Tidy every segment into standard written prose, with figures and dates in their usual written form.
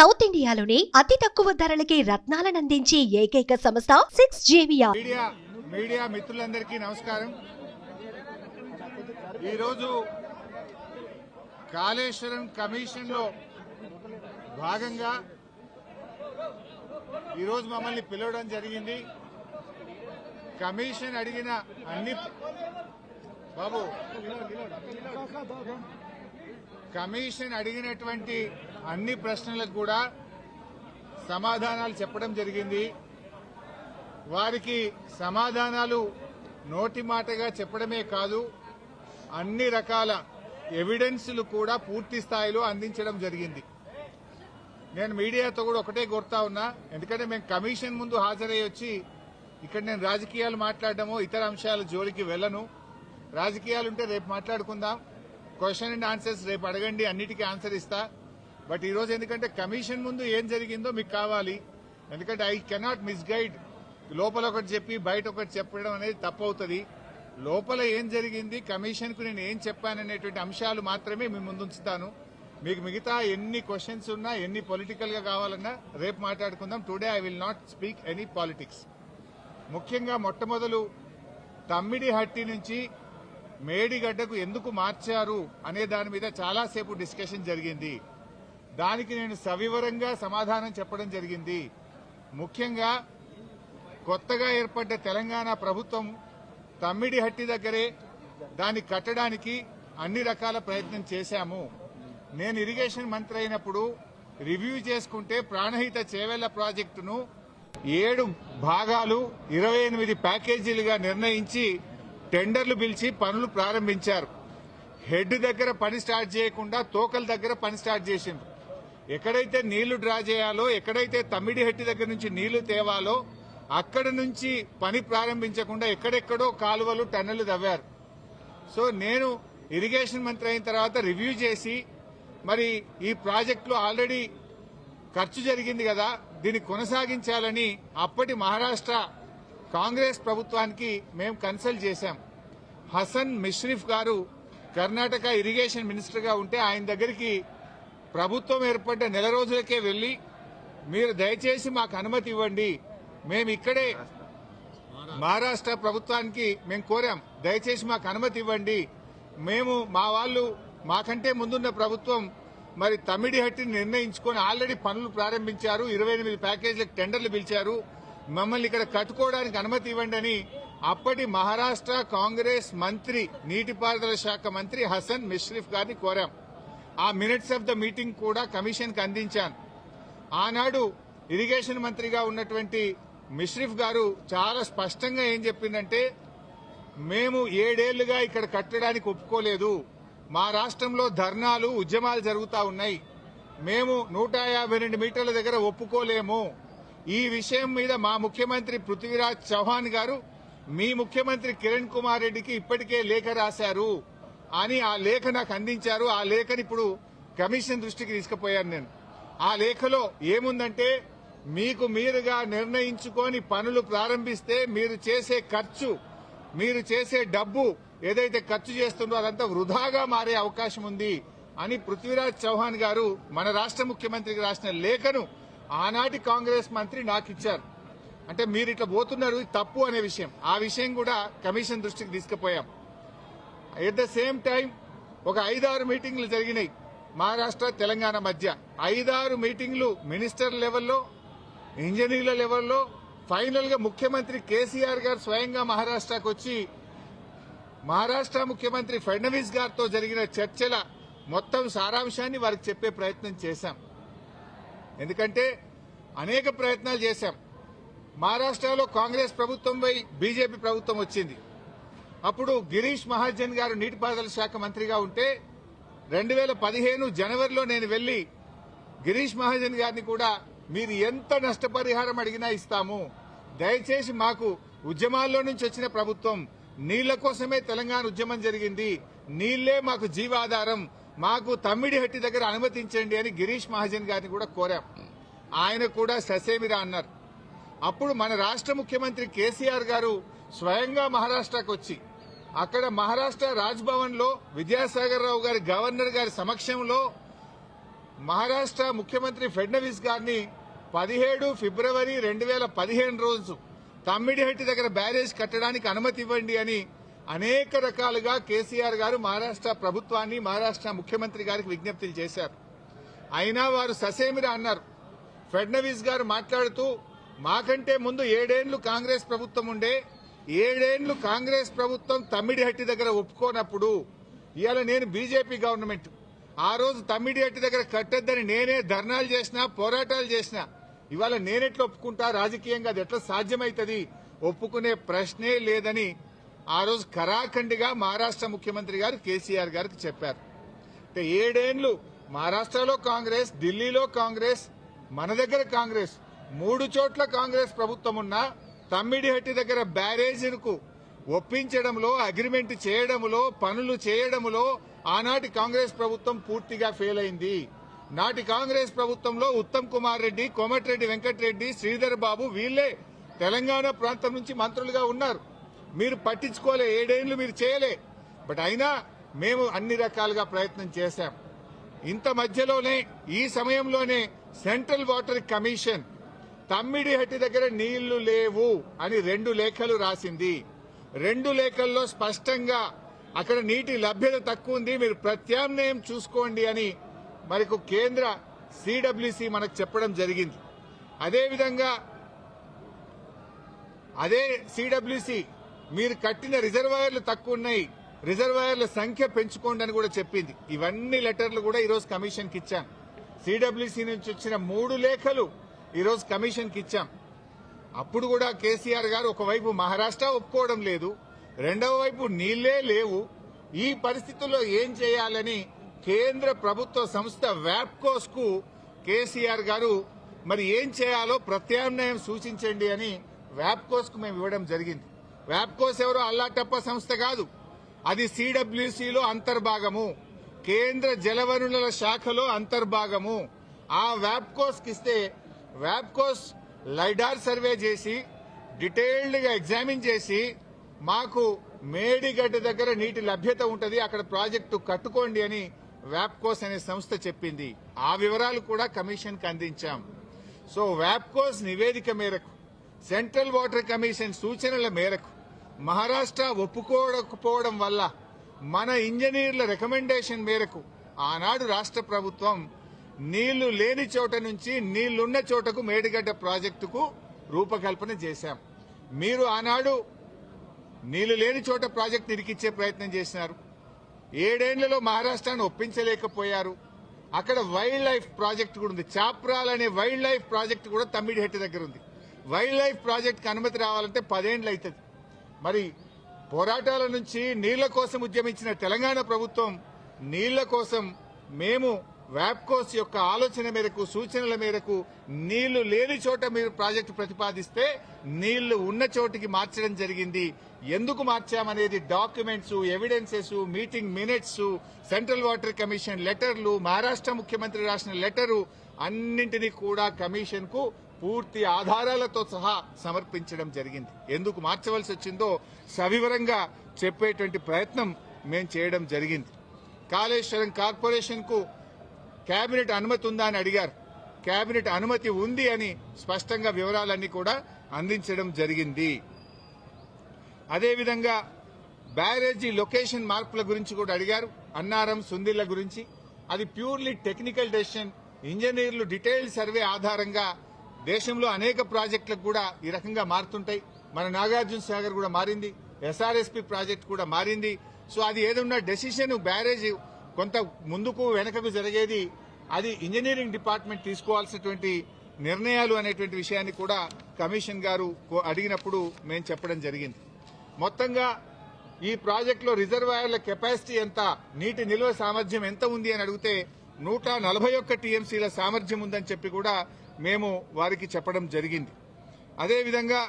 South ఇండియాలోని అతి తక్కువ ధరలకి రత్నాలను అందించే ఏకైక సంస్థ 6JVR. మీడియా మిత్రులందరికీ నమస్కారం. ఈరోజు కాళేశ్వరం కమిషన్ లో భాగంగా ఈరోజు మమ్మల్ని పిలవడం జరిగింది. కమిషన్ అడిగిన కమిషన్ అడిగినటువంటి అన్ని ప్రశ్నలకు కూడా సమాధానాలు చెప్పడం జరిగింది. వారికి సమాధానాలు నోటి మాటగా చెప్పడమే కాదు, అన్ని రకాల ఎవిడెన్స్లు కూడా పూర్తి స్థాయిలో అందించడం జరిగింది. నేను మీడియాతో కూడా ఒకటే కోరుతా ఉన్నా, ఎందుకంటే మేము కమిషన్ ముందు హాజరయ్యి వచ్చి ఇక్కడ నేను రాజకీయాలు మాట్లాడడమో ఇతర అంశాల జోలికి వెళ్ళను. రాజకీయాలుంటే రేపు మాట్లాడుకుందాం, క్వశ్చన్ అండ్ ఆన్సర్స్ రేపు అడగండి, అన్నిటికీ ఆన్సర్ ఇస్తా. బట్ ఈరోజు ఎందుకంటే కమిషన్ ముందు ఏం జరిగిందో మీకు కావాలి, ఎందుకంటే ఐ కెనాట్ మిస్గైడ్. లోపల ఒకటి చెప్పి బయట ఒకటి చెప్పడం అనేది తప్పు అవుతుంది. లోపల ఏం జరిగింది, కమిషన్కు నేను ఏం చెప్పాననేటువంటి అంశాలు మాత్రమే మీ ముందుంచుతాను. మీకు మిగతా ఎన్ని క్వశ్చన్స్ ఉన్నా, ఎన్ని పొలిటికల్ గా కావాలన్నా రేపు మాట్లాడుకుందాం. Today I will not speak any politics. ముఖ్యంగా మొట్టమొదలు తమ్మిడిహట్టి నుంచి మేడిగడ్డకు ఎందుకు మార్చారు అనే దాని మీద చాలాసేపు డిస్కషన్ జరిగింది. దానికి నేను సవివరంగా సమాధానం చెప్పడం జరిగింది. ముఖ్యంగా కొత్తగా ఏర్పడ్డ తెలంగాణ ప్రభుత్వం తమ్మిడిహట్టి దగ్గరే దాన్ని కట్టడానికి అన్ని రకాల ప్రయత్నం చేశాము. నేను ఇరిగేషన్ మంత్రి అయినప్పుడు రివ్యూ చేసుకుంటే ప్రాణహిత చేవెళ్ల ప్రాజెక్టును 7 భాగాలు 28 ప్యాకేజీలుగా నిర్ణయించి టెండర్లు పిలిచి పనులు ప్రారంభించారు. హెడ్ దగ్గర పని స్టార్ట్ చేయకుండా తోకల దగ్గర పని స్టార్ట్ చేసిండ్రు. ఎక్కడైతే నీళ్లు డ్రా చేయాలో, ఎక్కడైతే తమ్మిడిహట్టి దగ్గర నుంచి నీళ్లు తేవాలో అక్కడ నుంచి పని ప్రారంభించకుండా ఎక్కడెక్కడో కాలువలు టన్నెలు తవ్వారు. సో నేను ఇరిగేషన్ మంత్రి అయిన తర్వాత రివ్యూ చేసి, మరి ఈ ప్రాజెక్టులో ఆల్రెడీ ఖర్చు జరిగింది కదా, దీన్ని కొనసాగించాలని అప్పటి మహారాష్ట్ర కాంగ్రెస్ ప్రభుత్వానికి మేము కన్సల్ట్ చేశాం. హసన్ మిష్రిఫ్ గారు కర్ణాటక ఇరిగేషన్ మినిస్టర్ గా ఉంటే ఆయన దగ్గరికి ప్రభుత్వం ఏర్పడ్డ నెల రోజులకే వెళ్లి, మీరు దయచేసి మాకు అనుమతి ఇవ్వండి, మేము ఇక్కడే మహారాష్ట్ర ప్రభుత్వానికి మేము కోరాం, దయచేసి మాకు అనుమతి ఇవ్వండి, మేము మా వాళ్ళు మాకంటే ముందున్న ప్రభుత్వం మరి తమ్మిడిహట్టిని నిర్ణయించుకొని ఆల్రెడీ పనులు ప్రారంభించారు, 28 ప్యాకేజీలకు టెండర్లు పిలిచారు, మమ్మల్ని ఇక్కడ కట్టుకోవడానికి అనుమతి ఇవ్వండి అని అప్పటి మహారాష్ట్ర కాంగ్రెస్ మంత్రి, నీటిపారుదల శాఖ మంత్రి హసన్ మిష్రిఫ్ గారిని కోరాం. ఆ మినిట్స్ ఆఫ్ ద మీటింగ్ కూడా కమిషన్ కి అందించాను. ఆనాడు ఇరిగేషన్ మంత్రిగా ఉన్నటువంటి మిష్రిఫ్ గారు చాలా స్పష్టంగా ఏం చెప్పిందంటే, మేము 7 ఏళ్లుగా ఇక్కడ కట్టడానికి ఒప్పుకోలేదు, మా రాష్ట్రంలో ధర్నాలు ఉద్యమాలు జరుగుతా ఉన్నాయి, మేము 152 మీటర్ల దగ్గర ఒప్పుకోలేము, ఈ విషయం మీద మా ముఖ్యమంత్రి పృథ్వీరాజ్ చౌహాన్ గారు మీ ముఖ్యమంత్రి కిరణ్ కుమార్ రెడ్డికి ఇప్పటికే లేఖ రాశారు అని ఆ లేఖ నాకు అందించారు. ఆ లేఖని ఇప్పుడు కమిషన్ దృష్టికి తీసుకుపోయాను నేను. ఆ లేఖలో ఏముందంటే, మీకు మీరుగా నిర్ణయించుకొని పనులు ప్రారంభిస్తే మీరు చేసే ఖర్చు, మీరు చేసే డబ్బు ఏదైతే ఖర్చు చేస్తుందో అదంతా వృధాగా మారే అవకాశం ఉంది అని పృథ్వీరాజ్ చౌహాన్ గారు మన రాష్ట్ర ముఖ్యమంత్రికి రాసిన లేఖను ఆనాటి కాంగ్రెస్ మంత్రి నాకు ఇచ్చారు. అంటే మీరు ఇట్లా పోతున్నారు, తప్పు అనే విషయం, ఆ విషయం కూడా కమిషన్ దృష్టికి తీసుకుపోయాం. ఎట్ ద సేమ్ టైం ఒక 5-6 మీటింగ్లు జరిగినాయి మహారాష్ట్ర తెలంగాణ మధ్య. 5-6 మీటింగ్లు మినిస్టర్ లెవెల్లో, ఇంజనీర్ల లెవెల్లో, ఫైనల్ గా ముఖ్యమంత్రి కేసీఆర్ గారు స్వయంగా మహారాష్ట్రకు వచ్చి మహారాష్ట్ర ముఖ్యమంత్రి ఫడ్నవీస్ గారితో జరిగిన చర్చల మొత్తం సారాంశాన్ని వారికి చెప్పే ప్రయత్నం చేశాం. ఎందుకంటే అనేక ప్రయత్నాలు చేశాం. మహారాష్ట్రలో కాంగ్రెస్ ప్రభుత్వంపై బీజేపీ ప్రభుత్వం వచ్చింది. అప్పుడు గిరీష్ మహాజన్ గారు నీటిపారుదల శాఖ మంత్రిగా ఉంటే 2015 జనవరిలో నేను వెళ్లి గిరీష్ మహాజన్ గారిని కూడా, మీరు ఎంత నష్టపరిహారం అడిగినా ఇస్తాము, దయచేసి మాకు ఉద్యమాల్లో నుంచి వచ్చిన ప్రభుత్వం, నీళ్ల కోసమే తెలంగాణ ఉద్యమం జరిగింది, నీళ్లే మాకు జీవాధారం, మాకు తమ్మిడిహట్టి దగ్గర అనుమతించండి అని గిరీష్ మహాజన్ గారిని కూడా కోరాం. ఆయన కూడా ససేమిరా అన్నారు. అప్పుడు మన రాష్ట్ర ముఖ్యమంత్రి కేసీఆర్ గారు స్వయంగా మహారాష్ట్రకు వచ్చి అక్కడ మహారాష్ట్ర రాజ్భవన్ లో విద్యాసాగర్ రావు గారి గవర్నర్ గారి సమక్షంలో మహారాష్ట్ర ముఖ్యమంత్రి ఫడ్నవీస్ గారిని 17 ఫిబ్రవరి 2015 రోజు తమ్మిడిహట్టి దగ్గర బ్యారేజ్ కట్టడానికి అనుమతి ఇవ్వండి అని అనేక రకాలుగా కేసీఆర్ గారు మహారాష్ట్ర ప్రభుత్వాన్ని మహారాష్ట్ర ముఖ్యమంత్రి గారికి విజ్ఞప్తులు చేశారు. అయినా వారు ససేమిరా అన్నారు. ఫడ్నవీస్ గారు మాట్లాడుతూ మాకంటే ముందు 7 ఏళ్లు కాంగ్రెస్ ప్రభుత్వం ఉండే, 7 ఏళ్లు కాంగ్రెస్ ప్రభుత్వం తమ్మిడిహట్టి దగ్గర ఒప్పుకోనప్పుడు ఇవాళ నేను బీజేపీ గవర్నమెంట్ ఆ రోజు తమ్మిడిహట్టి దగ్గర కట్టొద్దని నేనే ధర్నాలు చేసినా పోరాటాలు చేసినా ఇవాళ నేనెట్లా ఒప్పుకుంటా, రాజకీయంగా అది ఎట్లా సాధ్యమైతుంది, ఒప్పుకునే ప్రశ్నే లేదని ఆ రోజు ఖరాఖండిగా మహారాష్ట్ర ముఖ్యమంత్రి గారు కేసీఆర్ గారికి చెప్పారు. అంటే 7 ఏళ్లు మహారాష్ట్రలో కాంగ్రెస్, ఢిల్లీలో కాంగ్రెస్, మన దగ్గర కాంగ్రెస్, 3 చోట్ల కాంగ్రెస్ ప్రభుత్వం ఉన్నా తమ్మిడిహట్టి దగ్గర బ్యారేజీలకు ఒప్పించడంలో, అగ్రిమెంట్ చేయడంలో, పనులు చేయడంలో ఆనాటి కాంగ్రెస్ ప్రభుత్వం పూర్తిగా ఫెయిల్ అయింది. నాటి కాంగ్రెస్ ప్రభుత్వంలో ఉత్తమ్ కుమార్ రెడ్డి, కోమటిరెడ్డి వెంకటరెడ్డి, శ్రీధర్ బాబు వీళ్లే తెలంగాణ ప్రాంతం నుంచి మంత్రులుగా ఉన్నారు. మీరు పట్టించుకోలే, 7 ఏళ్లు మీరు చేయలే. బట్ అయినా మేము అన్ని రకాలుగా ప్రయత్నం చేశాం. ఇంత మధ్యలోనే ఈ సమయంలోనే సెంట్రల్ వాటర్ కమిషన్ తమ్మిడిహట్టి దగ్గర నీళ్లు లేవు అని 2 లేఖలు రాసింది. 2 లేఖల్లో స్పష్టంగా అక్కడ నీటి లభ్యత తక్కువ ఉంది, మీరు ప్రత్యామ్నాయం చూసుకోండి అని మనకు కేంద్ర సిడబ్ల్యూసి మనకు చెప్పడం జరిగింది. అదేవిధంగా అదే సిడబ్ల్యూసి మీరు కట్టిన రిజర్వాయర్లు తక్కువ ఉన్నాయి, రిజర్వాయర్ల సంఖ్య పెంచుకోండి అని కూడా చెప్పింది. ఇవన్నీ లెటర్లు కూడా ఈరోజు కమిషన్కి ఇచ్చాం. సిడబ్ల్యూసి నుంచి వచ్చిన 3 లేఖలు ఈరోజు కమిషన్కి ఇచ్చాం. అప్పుడు కూడా కేసీఆర్ గారు ఒకవైపు మహారాష్ట్ర ఒప్పుకోవడం లేదు, రెండవ వైపు నీళ్లే లేవు. ఈ పరిస్థితుల్లో ఏం చేయాలని కేంద్ర ప్రభుత్వ సంస్థ వ్యాప్కోస్ కు కేసీఆర్ గారు మరి ఏం చేయాలో ప్రత్యామ్నాయం సూచించండి అని వ్యాప్కోస్ కు మేము ఇవ్వడం జరిగింది. వ్యాప్కోస్ ఎవరో అల్లాటప్ప సంస్థ కాదు, అది సిడబ్ల్యూసీలో అంతర్భాగము, కేంద్ర జలవనరుల శాఖలో అంతర్భాగము. ఆ వ్యాప్కోస్ కి ఇస్తే వ్యాప్కోస్ లైడార్ సర్వే చేసి డీటెయిల్డ్ గా ఎగ్జామిన్ చేసి మాకు మేడిగడ్డ దగ్గర నీటి లభ్యత ఉంటది, అక్కడ ప్రాజెక్టు కట్టుకోండి అని వ్యాప్కోస్ అనే సంస్థ చెప్పింది. ఆ వివరాలు కూడా కమిషన్ కి అందించాం. సో వ్యాప్కోస్ నివేదిక మేరకు, సెంట్రల్ వాటర్ కమిషన్ సూచనల మేరకు మహారాష్ట్ర ఒప్పుకోకపోవడం వల్ల మన ఇంజనీర్ల రికమెండేషన్ మేరకు ఆనాడు రాష్ట్ర ప్రభుత్వం నీళ్లు లేని చోట నుంచి నీళ్లున్న చోటకు మేడిగడ్డ ప్రాజెక్టుకు రూపకల్పన చేశాం. మీరు ఆనాడు నీళ్లు లేని చోట ప్రాజెక్టు ఇరికిచ్చే ప్రయత్నం చేసినారు. 7 ఏళ్లలో మహారాష్ట్రాన్ని ఒప్పించలేకపోయారు. అక్కడ వైల్డ్ లైఫ్ ప్రాజెక్టు కూడా ఉంది, చాప్రాల్ అనే వైల్డ్ లైఫ్ ప్రాజెక్టు కూడా తమ్మిడిహట్టి దగ్గర ఉంది. వైల్డ్ లైఫ్ ప్రాజెక్టుకి అనుమతి రావాలంటే 10 ఏళ్లు అవుతుంది. మరి పోరాటాల నుంచి నీళ్ల కోసం ఉద్యమించిన తెలంగాణ ప్రభుత్వం నీళ్ల కోసం మేము వ్యాప్కోస్ యొక్క ఆలోచన మేరకు, సూచనల మేరకు నీళ్లు లేని చోట మీరు ప్రాజెక్టు ప్రతిపాదిస్తే నీళ్లు ఉన్న చోటికి మార్చడం జరిగింది. ఎందుకు మార్చామనేది documents, evidences, meeting minutes, central water commission లెటర్లు, మహారాష్ట్ర ముఖ్యమంత్రి రాసిన లెటరు అన్నింటినీ కూడా కమిషన్ కు పూర్తి ఆధారాలతో సహా సమర్పించడం జరిగింది. ఎందుకు మార్చవలసి వచ్చిందో సవివరంగా చెప్పేటువంటి ప్రయత్నం మేము చేయడం జరిగింది. కాళేశ్వరం కార్పొరేషన్ కు కేబినెట్ అనుమతి ఉందా అని అడిగారు. కేబినెట్ అనుమతి ఉంది అని స్పష్టంగా వివరాలన్నీ కూడా అందించడం జరిగింది. అదేవిధంగా బ్యారేజీ లొకేషన్ మార్పుల గురించి కూడా అడిగారు. అన్నారం, సుందిళ్ల గురించి అది ప్యూర్లీ టెక్నికల్ డెసిషన్. ఇంజనీర్లు డీటెయిల్డ్ సర్వే ఆధారంగా దేశంలో అనేక ప్రాజెక్టులకు కూడా ఈ రకంగా మారుతుంటాయి. మన నాగార్జున సాగర్ కూడా మారింది, ఎస్ఆర్ఎస్పీ ప్రాజెక్టు కూడా మారింది. సో అది ఏదన్నా డెసిషన్ బ్యారేజ్ కొంత ముందుకు వెనకకు జరిగేది అది ఇంజనీరింగ్ డిపార్ట్మెంట్ తీసుకోవాల్సినటువంటి నిర్ణయాలు అనేటువంటి విషయాన్ని కూడా కమిషన్ గారు అడిగినప్పుడు మేము చెప్పడం జరిగింది. మొత్తంగా ఈ ప్రాజెక్టులో రిజర్వాయర్ల కెపాసిటీ ఎంత, నీటి నిల్వ సామర్థ్యం ఎంత ఉంది అని అడిగితే 141 టీఎంసీల సామర్థ్యం ఉందని చెప్పి కూడా మేము వారికి చెప్పడం జరిగింది. అదేవిధంగా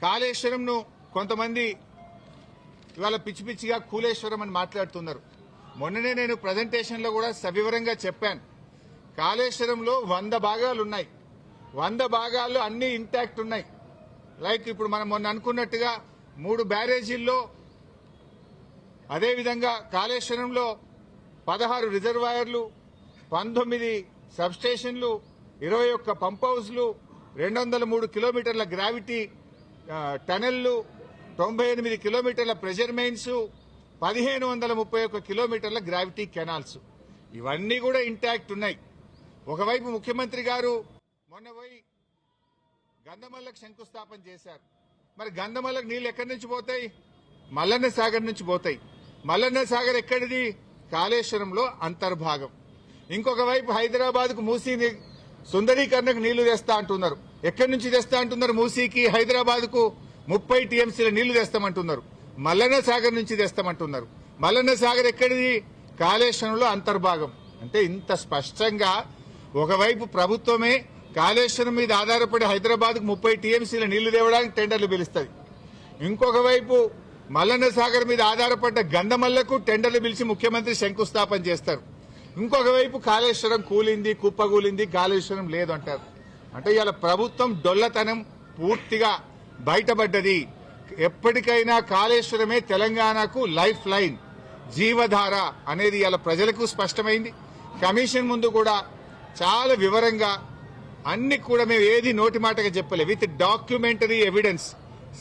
కాళేశ్వరంను కొంతమంది ఇవాళ పిచ్చి పిచ్చిగా కూలేశ్వరం అని మాట్లాడుతున్నారు. మొన్ననే నేను ప్రజెంటేషన్ లో కూడా సవివరంగా చెప్పాను. కాళేశ్వరంలో 100 భాగాలు ఉన్నాయి, 100 భాగాల్లో అన్ని ఇంటాక్ట్ ఉన్నాయి. లైక్ ఇప్పుడు మనం మొన్న అనుకున్నట్టుగా 3 బ్యారేజీల్లో, అదేవిధంగా కాళేశ్వరంలో 16 రిజర్వాయర్లు, 19 సబ్స్టేషన్లు, 21 పంప్ హౌస్లు, 203 కిలోమీటర్ల గ్రావిటీ టనెళ్లు, 98 కిలోమీటర్ల ప్రెషర్ మెయిన్స్, 1531 కిలోమీటర్ల గ్రావిటీ కెనాల్స్, ఇవన్నీ కూడా ఇంటాక్ట్ ఉన్నాయి. ఒకవైపు ముఖ్యమంత్రి గారు మొన్న పోయి గంధమల్లకు శంకుస్థాపన చేశారు. మరి గంధమల్లకు నీళ్లు ఎక్కడి నుంచి పోతాయి? మల్లన్న సాగర్ నుంచి పోతాయి. మల్లన్న సాగర్ ఎక్కడిది? కాళేశ్వరంలో అంతర్భాగం. ఇంకొక వైపు హైదరాబాద్ కు మూసీ సుందరీకరణకు నీళ్లు తెస్తా అంటున్నారు. ఎక్కడి నుంచి తెస్తా అంటున్నారు? మూసీకి హైదరాబాద్ కు 30 టీఎంసీల నీళ్లు తెస్తామంటున్నారు. మల్లన్న సాగర్ నుంచి తెస్తామంటున్నారు. మల్లన్న సాగర్ ఎక్కడిది? కాళేశ్వరంలో అంతర్భాగం. అంటే ఇంత స్పష్టంగా ఒకవైపు ప్రభుత్వమే కాళేశ్వరం మీద ఆధారపడి హైదరాబాద్ కు 30 టీఎంసీల నీళ్లు తేవడానికి టెండర్లు పిలుస్తుంది. ఇంకొక వైపు మల్లన్న సాగర్ మీద ఆధారపడ్డ గంధమల్లకు టెండర్లు పిలిచి ముఖ్యమంత్రి శంకుస్థాపన చేస్తారు. ఇంకొక వైపు కాళేశ్వరం కూలింది, కుప్పగూలింది, కాళేశ్వరం లేదు అంటారు. అంటే ఇవాళ ప్రభుత్వం డొల్లతనం పూర్తిగా బయటపడ్డది. ఎప్పటికైనా కాళేశ్వరమే తెలంగాణకు లైఫ్ లైన్, జీవధార అనేది ఇవాళ ప్రజలకు స్పష్టమైంది. కమిషన్ ముందు కూడా చాలా వివరంగా అన్ని కూడా మేము ఏది నోటి మాటగా చెప్పలే, విత్ డాక్యుమెంటరీ ఎవిడెన్స్,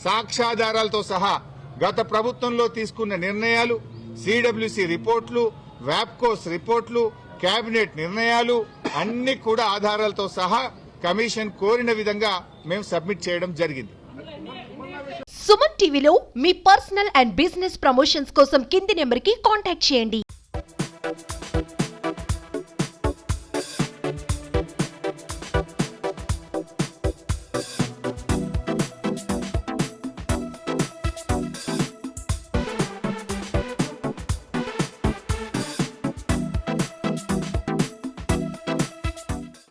సాక్ష్యాధారాలతో సహా గత ప్రభుత్వంలో తీసుకున్న నిర్ణయాలు, సిడబ్ల్యూసి రిపోర్ట్లు, వ్యాప్కోస్ రిపోర్ట్లు, కేబినెట్ నిర్ణయాలు అన్ని కూడా ఆధారాలతో సహా కమిషన్ కోరిన విధంగా మేము సబ్మిట్ చేయడం జరిగింది. సుమన్ టీవీలో మీ పర్సనల్ అండ్ బిజినెస్ ప్రమోషన్స్ కోసం కింది నెంబర్కి కాంటాక్ట్ చేయండి.